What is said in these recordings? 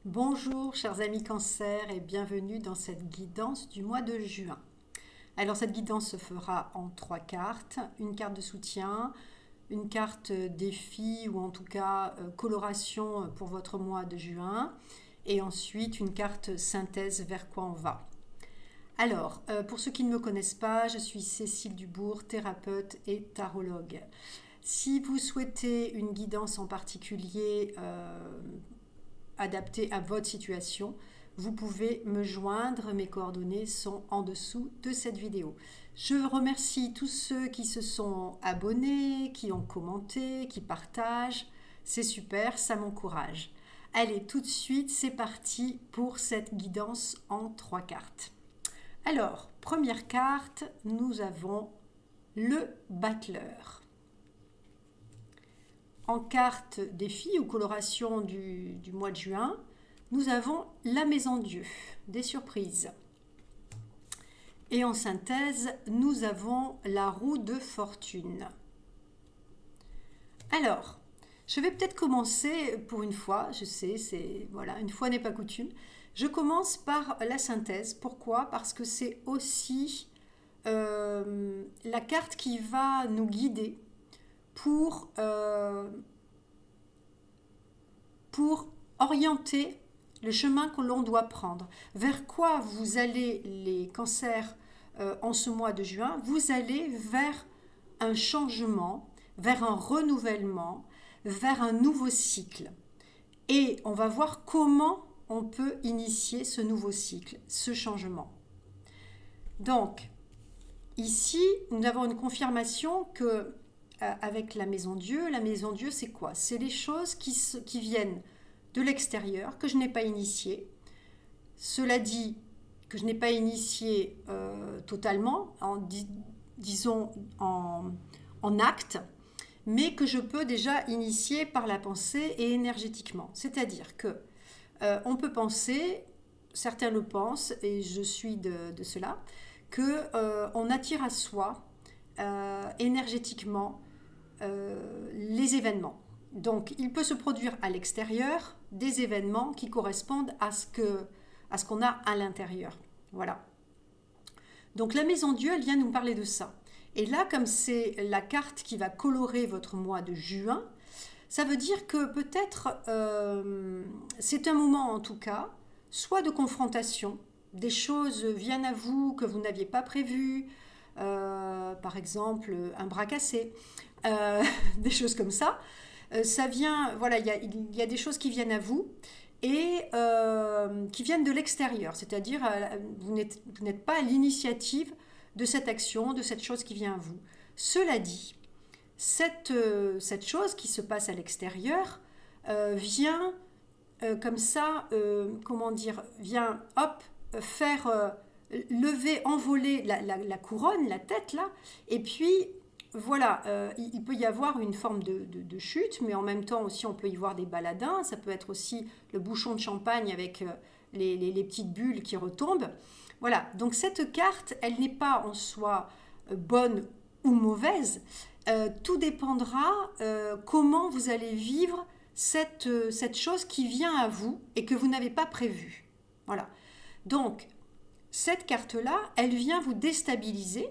Bonjour chers amis Cancer et bienvenue dans cette guidance du mois de juin. Alors cette guidance se fera en 3 cartes, une carte de soutien, une carte défi ou en tout cas coloration pour votre mois de juin et ensuite une carte synthèse vers quoi on va. Alors, pour ceux qui ne me connaissent pas, je suis Cécile Dubourg, thérapeute et tarologue. Si vous souhaitez une guidance en particulier adaptée à votre situation, vous pouvez me joindre. Mes coordonnées sont en dessous de cette vidéo. Je remercie tous ceux qui se sont abonnés, qui ont commenté, qui partagent. C'est super, ça m'encourage. Allez, tout de suite, c'est parti pour cette guidance en 3 cartes. Alors, première carte, nous avons le battleur. En carte défi ou coloration du mois de juin, nous avons la maison Dieu, des surprises. Et en synthèse, nous avons la roue de fortune. Alors, je vais peut-être commencer pour une fois, je sais, voilà, une fois n'est pas coutume. Je commence par la synthèse. Pourquoi ? Parce que c'est aussi la carte qui va nous guider pour orienter le chemin que l'on doit prendre. Vers quoi vous allez les cancers en ce mois de juin ? Vous allez vers un changement, vers un renouvellement, vers un nouveau cycle. Et on va voir comment on peut initier ce nouveau cycle, ce changement. Donc, ici, nous avons une confirmation que avec la maison Dieu c'est quoi ? C'est les choses qui viennent de l'extérieur, que je n'ai pas initiées. Cela dit, que je n'ai pas initié totalement, disons en acte, mais que je peux déjà initier par la pensée et énergétiquement. C'est-à-dire que on peut penser, certains le pensent, et je suis de cela, qu'on attire à soi énergétiquement les événements. Donc, il peut se produire à l'extérieur des événements qui correspondent à ce qu'on a à l'intérieur. Voilà. Donc, la maison Dieu, elle vient nous parler de ça. Et là, comme c'est la carte qui va colorer votre mois de juin, ça veut dire que peut-être c'est un moment en tout cas, soit de confrontation, des choses viennent à vous que vous n'aviez pas prévues, par exemple un bras cassé, des choses comme ça. Ça vient, voilà, il y a des choses qui viennent à vous et qui viennent de l'extérieur, c'est-à-dire vous n'êtes pas à l'initiative de cette action, de cette chose qui vient à vous. Cela dit, cette chose qui se passe à l'extérieur vient comme ça, comment dire, vient hop, faire lever, envoler la couronne, la tête là, et puis voilà, il peut y avoir une forme de chute, mais en même temps aussi on peut y voir des baladins, ça peut être aussi le bouchon de champagne avec les petites bulles qui retombent. Voilà, donc cette carte, elle n'est pas en soi bonne ou mauvaise, tout dépendra comment vous allez vivre cette chose qui vient à vous et que vous n'avez pas prévue. Voilà, donc cette carte-là, elle vient vous déstabiliser,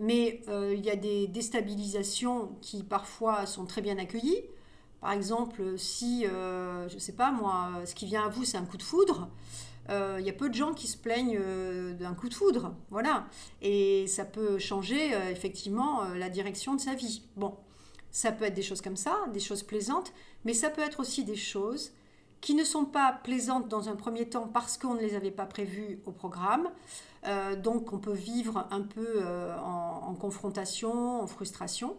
mais il y a des déstabilisations qui parfois sont très bien accueillies. Par exemple, si, je ne sais pas moi, ce qui vient à vous, c'est un coup de foudre, il y a peu de gens qui se plaignent d'un coup de foudre. Voilà. Et ça peut changer effectivement la direction de sa vie. Bon, ça peut être des choses comme ça, des choses plaisantes, mais ça peut être aussi des choses qui ne sont pas plaisantes dans un premier temps parce qu'on ne les avait pas prévues au programme. Donc on peut vivre un peu en confrontation, en frustration,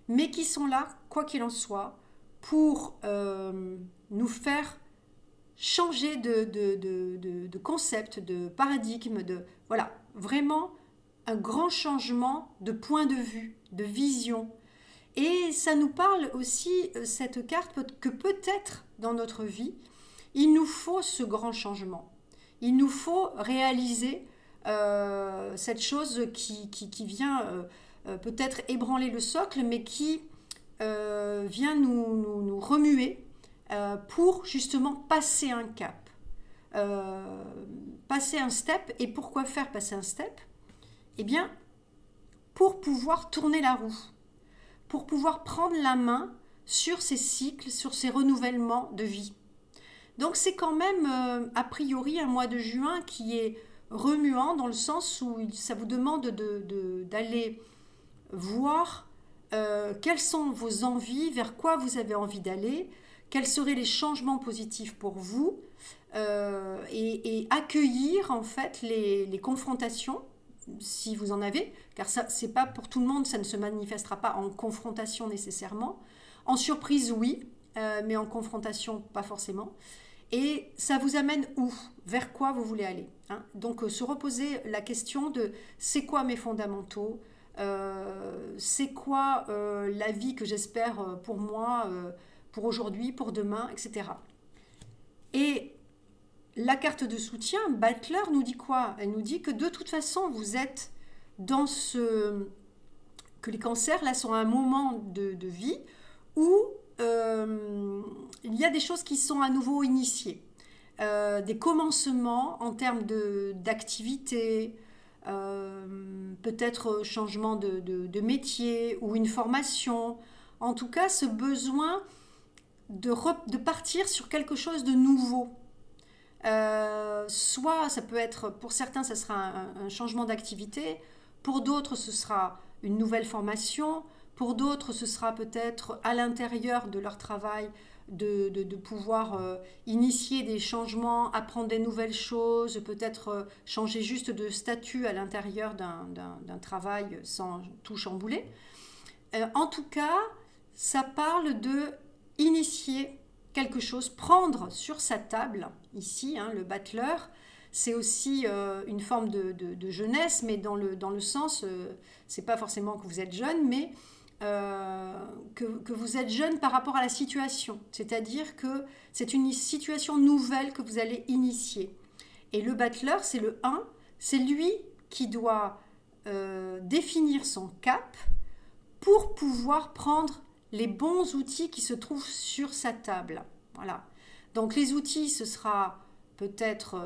mais qui sont là, quoi qu'il en soit, pour nous faire changer de concept, de paradigme, voilà, vraiment un grand changement de point de vue, de vision. Et ça nous parle aussi, cette carte, que peut-être dans notre vie, il nous faut ce grand changement. Il nous faut réaliser cette chose qui vient peut-être ébranler le socle, mais qui vient nous remuer pour justement passer un cap, passer un step. Et pourquoi faire passer un step? Eh bien, pour pouvoir tourner la roue, pour pouvoir prendre la main sur ces cycles, sur ces renouvellements de vie. Donc c'est quand même a priori un mois de juin qui est remuant dans le sens où ça vous demande d'aller voir quelles sont vos envies, vers quoi vous avez envie d'aller, quels seraient les changements positifs pour vous et accueillir en fait les confrontations si vous en avez, car ça c'est pas pour tout le monde, ça ne se manifestera pas en confrontation nécessairement. En surprise, oui, mais en confrontation, pas forcément. Et ça vous amène où? Vers quoi vous voulez aller, hein? Donc, se reposer la question de c'est quoi mes fondamentaux? C'est quoi la vie que j'espère pour moi, pour aujourd'hui, pour demain, etc. Et la carte de soutien, Battler, nous dit quoi? Elle nous dit que de toute façon, vous êtes dans ce... que les cancers, là, sont à un moment de vie où il y a des choses qui sont à nouveau initiées. Des commencements en termes d'activité, peut-être changement de métier ou une formation. En tout cas, ce besoin de partir sur quelque chose de nouveau. Soit ça peut être, pour certains, ça sera un changement d'activité, pour d'autres, ce sera une nouvelle formation, pour d'autres, ce sera peut-être à l'intérieur de leur travail de pouvoir initier des changements, apprendre des nouvelles choses, peut-être changer juste de statut à l'intérieur d'un travail sans tout chambouler. En tout cas, ça parle de initier quelque chose, prendre sur sa table, ici, hein, le Battler, c'est aussi une forme de jeunesse, mais dans le sens, c'est pas forcément que vous êtes jeune, mais que vous êtes jeune par rapport à la situation. C'est-à-dire que c'est une situation nouvelle que vous allez initier. Et le Battler, c'est le 1, c'est lui qui doit définir son cap pour pouvoir prendre les bons outils qui se trouvent sur sa table. Voilà. Donc les outils, ce sera peut-être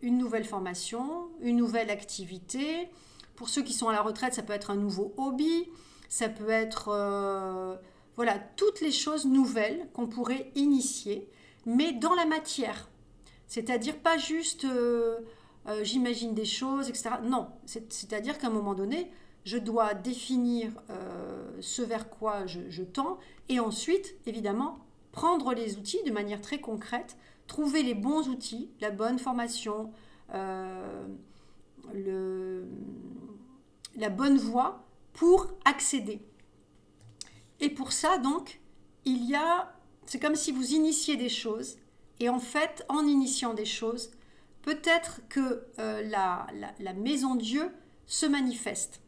une nouvelle formation, une nouvelle activité. Pour ceux qui sont à la retraite, ça peut être un nouveau hobby, ça peut être voilà, toutes les choses nouvelles qu'on pourrait initier, mais dans la matière. C'est-à-dire pas juste j'imagine des choses, etc. Non, c'est-à-dire qu'à un moment donné, je dois définir ce vers quoi je tends et ensuite, évidemment, prendre les outils de manière très concrète, trouver les bons outils, la bonne formation, la bonne voie pour accéder. Et pour ça, donc, c'est comme si vous initiez des choses et en fait, en initiant des choses, peut-être que la maison Dieu se manifeste.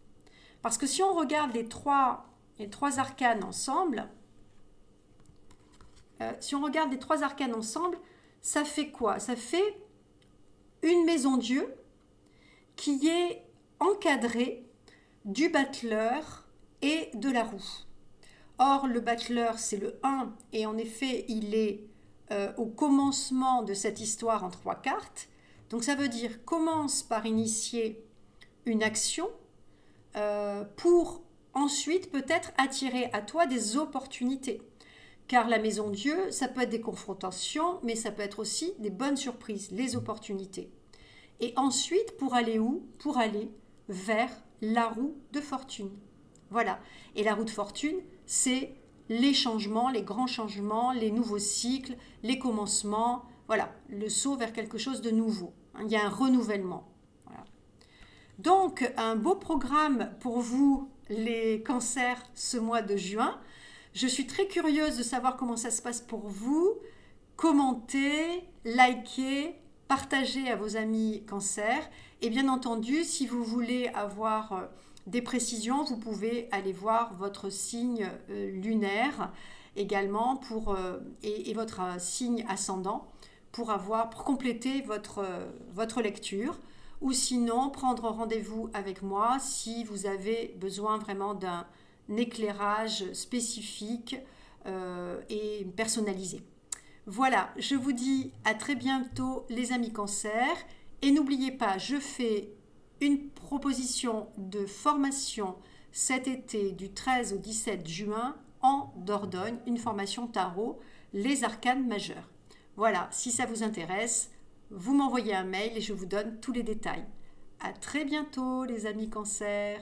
Parce que si on regarde les trois arcanes ensemble, ça fait quoi? Ça fait une maison Dieu qui est encadrée du Battler et de la roue. Or, le Battler, c'est le 1, et en effet, il est au commencement de cette histoire en 3 cartes. Donc ça veut dire, commence par initier une action pour ensuite peut-être attirer à toi des opportunités. Car la maison Dieu, ça peut être des confrontations, mais ça peut être aussi des bonnes surprises, les opportunités. Et ensuite, pour aller où? Pour aller vers la roue de fortune. Voilà. Et la roue de fortune, c'est les changements, les grands changements, les nouveaux cycles, les commencements. Voilà, le saut vers quelque chose de nouveau. Il y a un renouvellement. Voilà. Donc, un beau programme pour vous, les cancers, ce mois de juin. Je suis très curieuse de savoir comment ça se passe pour vous. Commentez, likez, partagez à vos amis cancers. Et bien entendu, si vous voulez avoir des précisions, vous pouvez aller voir votre signe lunaire également et votre signe ascendant pour compléter votre lecture. Ou sinon, prendre rendez-vous avec moi si vous avez besoin vraiment d'un éclairage spécifique et personnalisé. Voilà, je vous dis à très bientôt les amis Cancer. Et n'oubliez pas, je fais une proposition de formation cet été du 13 au 17 juin en Dordogne, une formation tarot, les arcanes majeures. Voilà, si ça vous intéresse, vous m'envoyez un mail et je vous donne tous les détails. À très bientôt les amis Cancer.